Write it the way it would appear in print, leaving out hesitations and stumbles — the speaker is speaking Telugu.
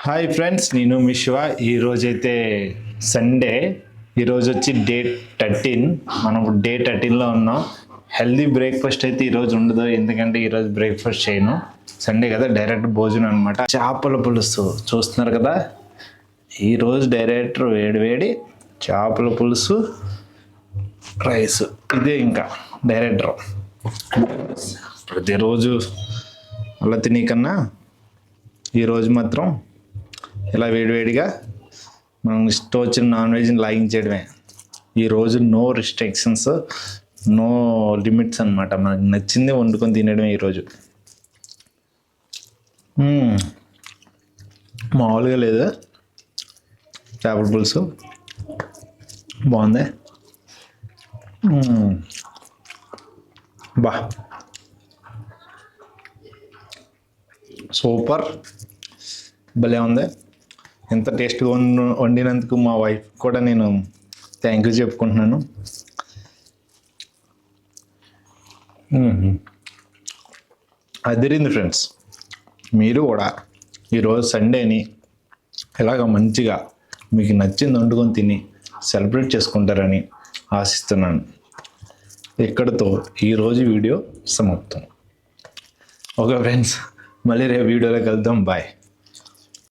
హాయ్ ఫ్రెండ్స్, నేను మీ శివ. ఈరోజైతే సండే. ఈరోజు వచ్చి డే 13. మనం డే 13లో ఉన్నాం. హెల్దీ బ్రేక్ఫాస్ట్ అయితే ఈరోజు ఉండదు, ఎందుకంటే ఈరోజు బ్రేక్ఫాస్ట్ చేయను. సండే కదా, డైరెక్ట్ భోజనం అనమాట. చేపల పులుసు చూస్తున్నారు కదా. ఈరోజు డైరెక్ట్ వేడి వేడి చేపల పులుసు, రైస్. ఇదే ఇంకా డైరెక్టర్. ప్రతిరోజు అలా తినే కన్నా ఈరోజు మాత్రం ఇలా వేడివేడిగా మనం ఇష్టం వచ్చిన నాన్ వెజ్ని లాగించేయడమే. ఈరోజు నో రిస్ట్రిక్షన్స్, నో లిమిట్స్ అనమాట. మనకు నచ్చింది వండుకొని తినడమే ఈరోజు. మామూలుగా లేదు, చేపల పులుసు బాగుంది. బా సూపర్, భలే ఉంది. ఎంత టేస్ట్గా వండినందుకు మా వైఫ్ కూడా నేను థ్యాంక్ యూ చెప్పుకుంటున్నాను. అదిరింది ఫ్రెండ్స్. మీరు కూడా ఈరోజు సండేని ఇలాగ మంచిగా మీకు నచ్చింది వండుకొని తిని సెలబ్రేట్ చేసుకుంటారని ఆశిస్తున్నాను. ఇక్కడితో ఈరోజు వీడియో సమాప్తం. ఓకే ఫ్రెండ్స్, మళ్ళీ రేపు వీడియోలో కలుద్దాం. బాయ్.